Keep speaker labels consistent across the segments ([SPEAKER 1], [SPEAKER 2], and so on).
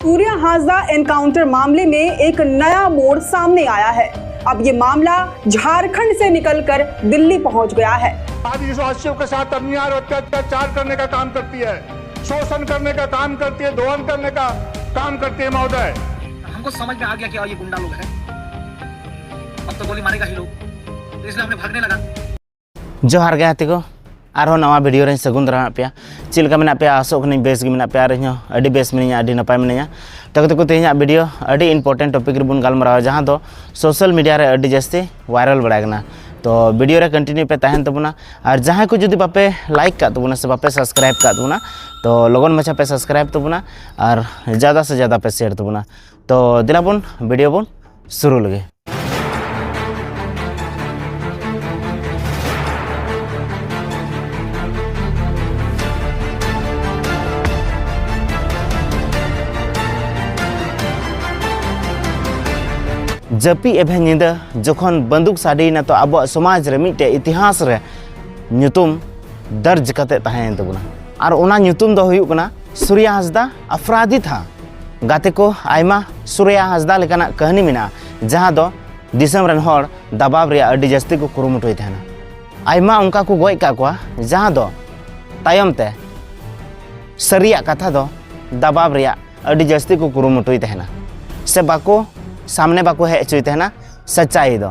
[SPEAKER 1] Surya Hajda encounter मामले में एक नया मोड़ सामने आया है। अब ये मामला झारखंड से निकलकर दिल्ली पहुंच गया है।
[SPEAKER 2] आदिवासियों के साथ अन्याय और अत्याचार करने का काम करती है, शोषण करने का काम करती है, दोहन करने का काम करती है। महोदय,
[SPEAKER 3] हमको समझ में आ गया कि ये गुंडा लोग हैं, अब तो गोली मारेगा ही लोग, तो इसलिए हमने भागने लगा।
[SPEAKER 4] जोहार गे हाथी को आरो नवा वीडियो रे सगुन दारा पे चिलका मेना पे आसोक नहीं बेस गे मेना पे आरो अडी बेस मिनिया अडी नपाय मिनिया तक को तेज वीडियो अडी इंपोर्टेंट टॉपिक रे बुन गालमराव जहां दो सोशल मीडिया रे अडी जस्ती वायरल बड़ागना। तो वीडियो रे कंटिन्यू पे तहन तबुना और जहां को जुदी बापे लाइक का तबुना से बापे सब्सक्राइब का तबुना तो लगन मचा पे सब्सक्राइब तबुना और ज़्यादा से ज़्यादा पे शेयर तबुना। तो दिला बुन वीडियो बुन शुरू लगे। जपी एभे निंदा जखन बंदूक साडीना तो अब समाज रे मिटे इतिहास रे ᱧᱩᱛᱩᱢ दर्ज कते तहेन तबुना और ओना ᱧᱩᱛᱩᱢ दो हुयुग कना सूर्या हाजदा अपराधी था। गाते को आयमा सूर्या हाजदा लेकाना कहानी मिना जहां दो दिसम रन हर दबाव रे अडी जस्ती को कुरुमुटुय तहना। आयमा उनका को गोय का कोआ जहां दो तायम ते सरिया कथा दो दबाव रे अडी जस्ती को कुरुमुटुय तहना से बाको सामने बाको है चुते है ना सच्चाई दो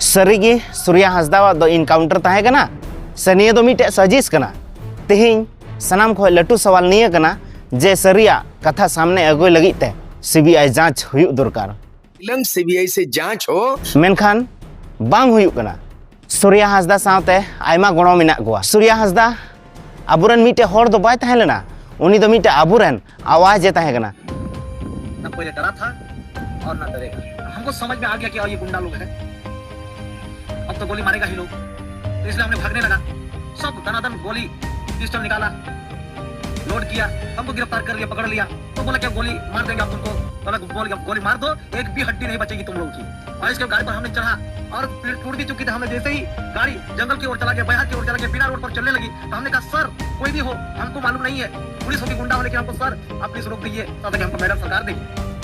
[SPEAKER 4] सरीगी सूर्या हाजदा दो इनकाउंटर ताहे कना सनिया दो मिटे सजिस कना तेहिं सनाम को लटू सवाल निये कना जे सरिया कथा सामने अगोय लगिते सीबीआई जांच हुयुग दरकार
[SPEAKER 5] लंग सीबीआई से जांच हो
[SPEAKER 4] मेनखान बांग हुयुग कना। सूर्या हाजदा साथे आयमा गणो मिना गोवा। सूर्या हाजदा अबुरन मिटे होर दो बाय ताहे लेना उनी दो मिटे अबुरन आवाज जे ताहे कना
[SPEAKER 3] ना पहले डरा था और ना डरेगा। हमको समझ में आ गया कि ये गुंडा लोग हैं, अब तो गोली मारेगा ही लोग, तो इसलिए हमने भागने लगा। सब दनादन गोली पिस्टल निकाला, लोड किया, हमको गिरफ्तार कर लिया, पकड़ लिया। तो बोला क्या गोली मार देंगे आप तुमको, तो बोल गोली मार दो, एक भी हड्डी नहीं बचेगी तुम लोगों की। और इसके गाड़ी पर हमने चढ़ा और टूट भी चुकी थी। हमने जैसे ही गाड़ी जंगल की ओर चला गया, बयार की ओर चला गया, बिना रोड पर चलने लगी तो हमने कहा सर कोई भी हो हमको मालूम नहीं है, पुलिस होगी गुंडा हो, लेकिन हमको सर आप प्लीज रोक दीजिए, तब तक हमको मेडल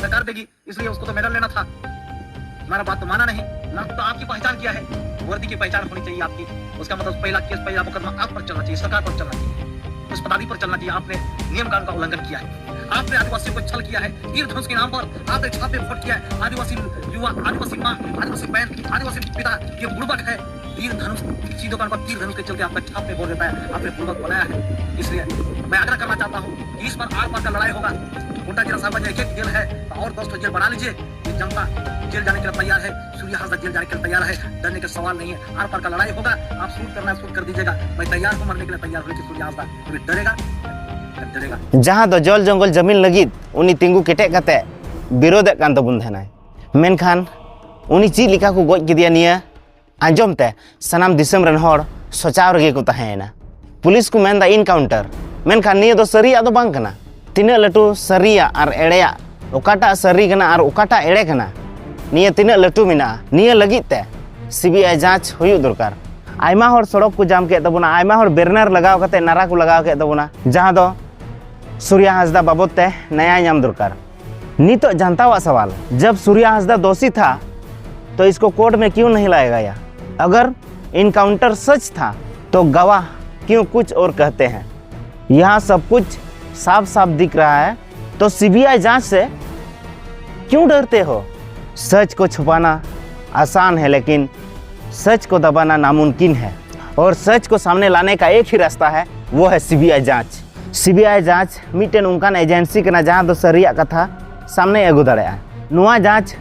[SPEAKER 3] सरकार देगी, इसलिए उसको तो मेडल लेना था। हमारा बात तो माना नहीं ना। तो आपकी पहचान क्या है? वर्दी की पहचान होनी चाहिए आपकी। उसका मतलब पहला केस, पहला मुकदमा आप पर चलना चाहिए, सरकार पर चलना चाहिए, उस पदाधिकारी पर चलना चाहिए। आपने नियम कानून का उल्लंघन किया है, आपने आदिवासियों को छल किया है, तीर धनुष के नाम पर आपने छापे फोड़ किया है। आदिवासी युवा, आदिवासी माँ, आदिवासी बहन, आदिवासी पिता ये बुड़बक है। तीर धनुष किसी दुकान पर तीर धनुष के चलते आपका छाप पे बोल देता है, आपने बुड़बक बनाया है। इसलिए मैं आग्रह करना चाहता हूँ कि इस पर आर पार का लड़ाई होगा। गुंडागिरी साहब एक जेल है तो और 10 जेल बना लीजिए। ये जनता जेल जाने के लिए तैयार है, सूर्या हाजदा जेल जाने के लिए तैयार है, डरने का सवाल नहीं है। आर पार का लड़ाई होगा, आप शूट करना है शूट कर दीजिएगा। मैं तैयार हूँ मरने के लिए तैयार हूँ, सूर्या हाजदा कभी डरेगा डरेगा।
[SPEAKER 4] जहां दो जल जंगल जमीन लगित उनी तिंगु केटे कते विरोध कान तबुन थानाय मेनखान उनी ची लिखा को गोज किदिया निया आंजम ते सनाम दिसम रन हर सोचाव रगे को तहेना। पुलिस को मेनदा इनकाउंटर मेनखान निया दो सरिया दो बांग कना। तिना लटू सरिया और एड़ेया ओकाटा सरी कना और ओकाटा एड़े कना निया तिना लटू मिना निया लगित ते सीबीआई जांच हुयुग दरकार। आयमा हर सड़क को जाम के तबुना, आयमा हर बैनर लगाव कते नारा को लगाव के तबुना जहां दो सूर्या हाजदा बाबत ते नया नाम दरकार। नितो जनता सवाल, जब सूर्या हाजदा दोषी था तो इसको कोर्ट में क्यों नहीं लाया गया? अगर इनकाउंटर सच था तो गवाह क्यों कुछ और कहते हैं? यहाँ सब कुछ साफ साफ दिख रहा है, तो सीबीआई जांच से क्यों डरते हो? सच को छुपाना आसान है लेकिन सच को दबाना नामुमकिन है, और सच को सामने लाने का एक ही रास्ता है, वो है सीबीआई जांच। सीबीआई जांच मिटेन उनकान एजेंसी कना जहां दो सरिया कथा सामने अगु दाड़ेया। नुआ जांच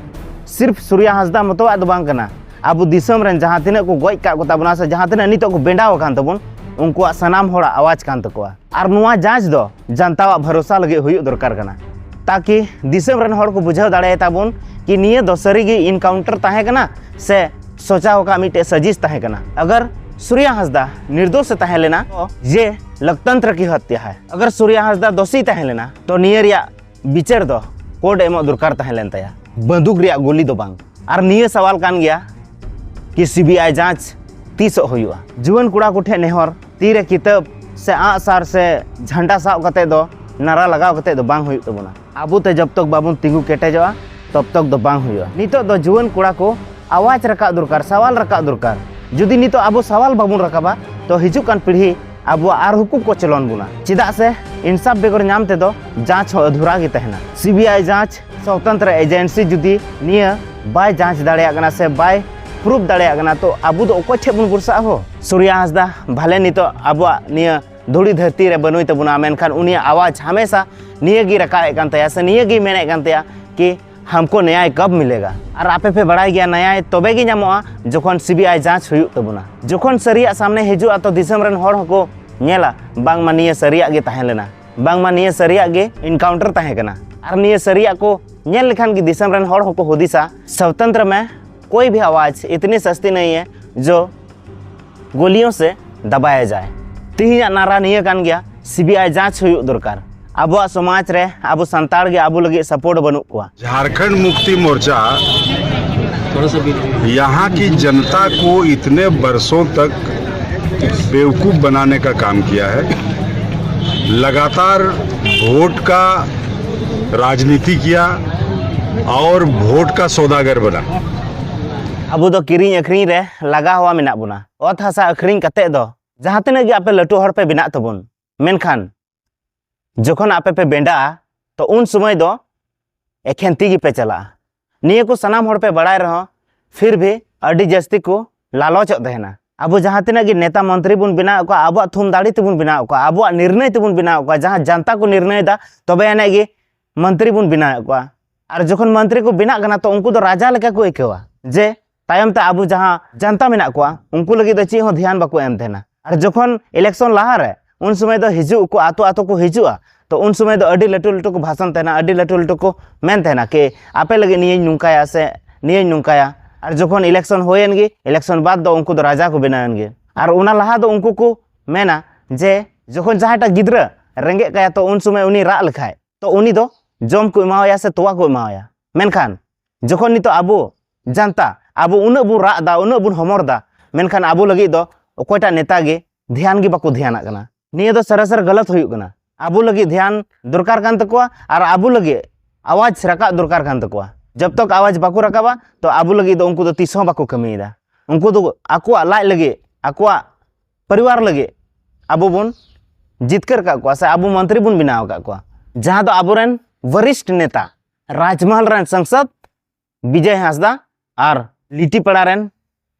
[SPEAKER 4] सिर्फ सूर्या हाजदा मतवा दो बांग कना, अब दिसम रन जहां तिना को गोज का को तबना से जहां तिना नितो को बेंडाव कान तबन उनको सनाम होड़ा आवाज कान तकोआ। और नुआ जांच दो जनता भरोसा लगे हुयुग दरकार कना, ताकि दिसम रन हर को बुझाव दाड़े ताबन कि निये दो सरीगी इनकाउंटर ताहे कना से सोचा होगा मिटे सजिश ताहे कना। अगर सूर्या हाजदा निर्दोष ताहे लेना तो ये लोकतंत्र की हत्या है। अगर सूर्या हाजदा दोषी ताहे लेना तो निये रिया विचार दो कोर्ट एमो दरकार ताहे लेन ताया, बंदूक रिया गोली दो बांग। और निये सवाल कान गया कि सीबीआई जांच तीस हुयुआ। जुआन कुड़ा कुठे नेहर तीरे किताब से आसार से झंडा साब कते दो नारा लगाव कते दो बांग हुयुग तबना। आबू ते जब तक बाबून तिंगू केटेजोआ तब तक दो बांग हुआ। नितो दो जुआन कोड़ा को आवाज रखा दुरकार, सवाल रखा दुरकार। जुदी नितो आबू सवाल बाबून रखाबा तो हिजुकान पीढ़ी अब आर हुकुक को चलन बुना। चिदा से इंसाफ बेगर नाम ते दो जांच हो अधूरा गे तहना। सीबीआई जांच स्वतंत्र एजेंसी जुदी निया बाय जांच दाड़ेयागना से बाय प्रूफ दाड़ेयागना तो आबू दो ओको छे बुन बुरसा हो। सूर्या हांसदा भले नितो आबू निया धूड़ी धरती रे बनुई तबुना मेनखान उनिया आवाज हमेशा निया गी रखाए कान तया से निया गी मेने कान तया कि हमको न्याय कब मिलेगा। और आपे पे बड़ाई गया न्याय तबे गी नामोआ जखन सीबीआई जांच हुयुग तबुना। जखन सरिया सामने हिजुआ तो दिसम रन हर हको नेला बांगमा निया सरिया गे ताहें लेना, बांगमा निया सरिया गे इनकाउंटर ताहें कना। और निया सरिया को नेल लेखान की दिसम रन हर हको हुदिसा स्वतंत्र में कोई भी आवाज इतनी सस्ती नहीं है जो गोलियों से दबाया जाए। तिहिया नारा निया कान गया सीबीआई जांच हुयुग दरकार। अब समाज रे अब संताड़ के अब लगे सपोर्ट बनू को।
[SPEAKER 2] झारखंड मुक्ति मोर्चा यहाँ की जनता को इतने बरसों तक बेवकूफ़ बनाने का काम किया है। लगातार वोट का राजनीति किया और वोट का सौदागर बना।
[SPEAKER 4] अब दो किरिंग अखरिंग रे लगा हुआ मेना बुना। ओत हसा अखरिंग कते दो जहाँ तने गे आपे लटू हड़ पे बिना तबुन। मेनखान जखन आपे पे बेंडा तो उन समय दो एखेन तीगी पे चला। निये को सनाम हड़ पे बड़ाई रहो फिर भी अड़ी जस्ती को लालच देना। अब जहाँ तिना की नेता मंत्री बुन बिना को अब थुम दाड़ी तेबुन बिना को अब निर्णय तेबुन बिना को जहाँ जनता को निर्णय दा तबे एने गे मंत्री बुन बिना को। और जखन मंत्री को बिना गना तो उनको तो राजा लेका को इकवा जे तायम ते अब जहाँ जनता मेना को उनको लगी तो ची हो ध्यान बाको एम देना। और जखन इलेक्शन लहा रे उन समय तो हिजू को आतो आतो को हिजुआ तो उन समय तो अड़ी लटू लटू को भाषण तेना, अड़ी लटू लटू को मेन तेना कि आपे लगे निये नुकाया से निये नुकाया। और जखन इलेक्शन होयन गे इलेक्शन बाद दो उनको तो राजा को बनायन गे। और उना लहा दो उनको को मेना जे जखन जहाँटा गिद्रा रेंगे काया तो उन समय उनी राग लेखाय तो उनी दो जम को एमाया से तोवा को एमाया। मेनखान जखन नितो आबो जनता आबो उना बु राग दा उना बुन हमर दा मेनखान आबो लगी दो ओकोटा नेता गे ध्यान गे बाको ध्यान कना। निये दो सरासर गलत हुयुग कना। आबो लगी ध्यान दरकार कान तकोआ और आबो लगी आवाज रका दरकार कान तकोआ। जब तक आवाज बाको रकाबा तो आबो लगी दो उनको तो तीसों बाको कमीदा। उनको तो आकुआ लाज लगे आकुआ परिवार लगे आबो बुन जितकर का को से आबो मंत्री बुन बनाव का को। जहाँ तो आबोरेन वरिष्ठ नेता राजमहल रन सांसद विजय हांसदा और लिटीपाड़ा रेन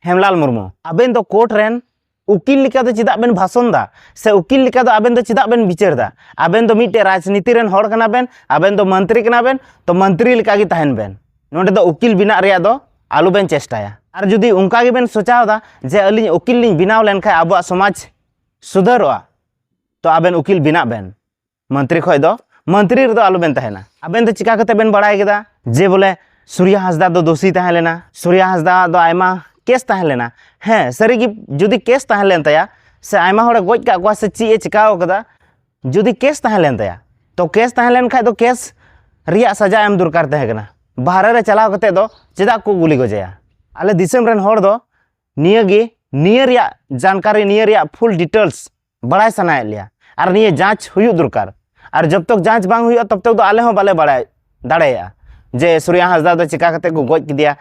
[SPEAKER 4] हेमलाल मुर्मू आबेन तो कोर्ट रेन उकिल लिका तो चिदा बेन भाषण दा से उकिल लिका तो आबेन तो चिदा बेन विचार दा। आबेन तो मिटे राजनीति रेन हड़ कना बेन आबेन तो मंत्री कना बेन तो मंत्री लिका गे तहन बेन नोडे दो उकिल बिना रिया दो आलू बेन चेष्टाया। और जुदी उनका गे बेन सोचाव दा जे अलिኝ उकिल लिኝ बिनाव लेन खाय आबो समाज सुधरवा तो आबेन उकिल बिना बेन मंत्री खय दो मंत्री रे दो आलू बेन तहना। आबेन तो चिका कते बेन बड़ाय गेदा जे बोले सूर्या हांसदा दो दोषी तहन लेना, सूर्या हांसदा दो आयमा केस तहन लेना। हाँ सारी की जुदी केस तहन लेन तया से आयमा होड़े गोज का को से ची चिकाव कदा जुदी केस तहन लेन तया तो केस तहन लेन खाय तो केस रिया सजा एम दरकार तहे कना। बाहर रे चलाव कते दो चेदा को गुली गजया। आले दिसम रेन हड़ दो निया गे निया रिया जानकारी निया रिया फुल डिटेल्स बड़ाय सनाय लिया और निया जांच हुयुग दरकार। और जब तक जांच बांग हुयुग तब तक तो आले हो बाले बड़ाय दाड़ेया जे सूर्या हांसदा दो चिका कते को गोज किदिया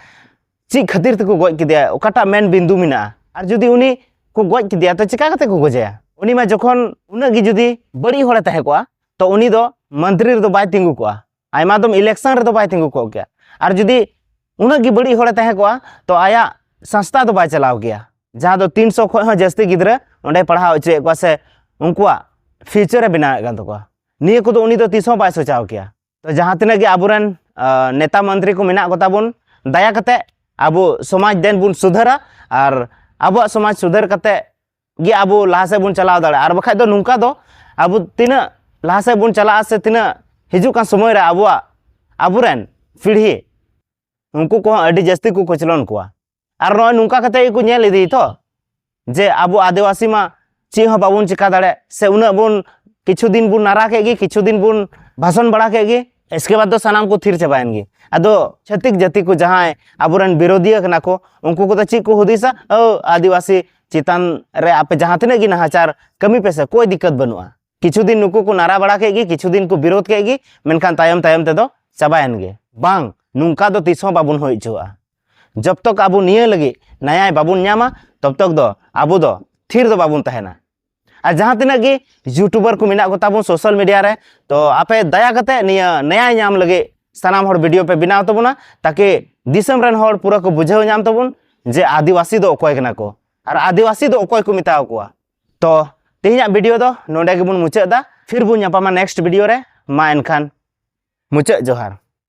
[SPEAKER 4] ची खातिर तक गोज किदिया ओकाटा मेन बिंदु मिना। और जुदी उनी को गोज किदिया तो चिका कते को गोजया उनी मा जखन उना गी जुदी बड़ी होड़े तहे कोआ तो उनी दो मंत्री रे दो बाय तिंगु कोआ आयमा दम इलेक्शन रे दो बाय तिंगु को गया। और जुदी उना गी बड़ी होड़े तहे कोआ तो आया संस्था दो बाय चलाव गया जहाँ दो 300 खय हो जस्ती गिद्रा ओंडे पढ़ाव होचे को से उनकुआ फ्यूचर बनाए गान तको निये को तो उनी दो तीसों बाय सोचाव किया। तो जहाँ तिना गे आबुरन नेता मंत्री को मेना गोता बुन दया कते आबो समाज देन बुन सुधरा और आबो समाज सुधर कते गे आबो लहा से बुन चलाव दाड़े। और बखाय दो नुका दो आबो तिना लहा से बुन चला से तिना हिजू का समय रे आबो आबुरन पीढ़ी उनको को अडी जस्ती को कोचलन कोआ। और नय नुका कते को नेल इदी तो जे आबो आदिवासी मा ची हो बाबुन चिका दाड़े से उना बुन किछु दिन बुन नारा के गे किछु दिन बुन भाषण बड़ा के गे इसके बाद तो सनाम को थिर चबायन गे। अदो छत्तीक जाति को जहाँ आबुरन विरोधी कना को उनको को तो ची को हुदिसा ओ आदिवासी चितान रे आपे जहाँ तिना गी नहाचार कमी पे से कोई दिक्कत बनुआ किछु दिन नुकु को नारा बड़ा के किछु दिन को विरोध के मेनखान तायम तायम ते दो चाबायन गे बांग नुंका दो तीसों बाबुन होई चुआ जब तक आबो निये लगे न्याय बाबुन न्यामा तब तक दो आबो दो थिर दो बाबुन तहना और जहाँ तिना गे यूट्यूबर को मिना को ताबुन सोशल मीडिया रे तो आपे दया कते निया न्याय न्याम लगे सानाम हर वीडियो पे बनाव तबुना ताकि दिसम रन हर पूरा को बुझाव न्याम तबुन जे आदिवासी दो अकोय कना को और आदिवासी दो अकोय को मिताव को तो तेहिया वीडियो दो नोडे गेबुन मुचादा फिर बुन ᱧᱟᱯᱟᱢᱟ नेक्स्ट वीडियो रे मा एनखान मुचाद जोहार।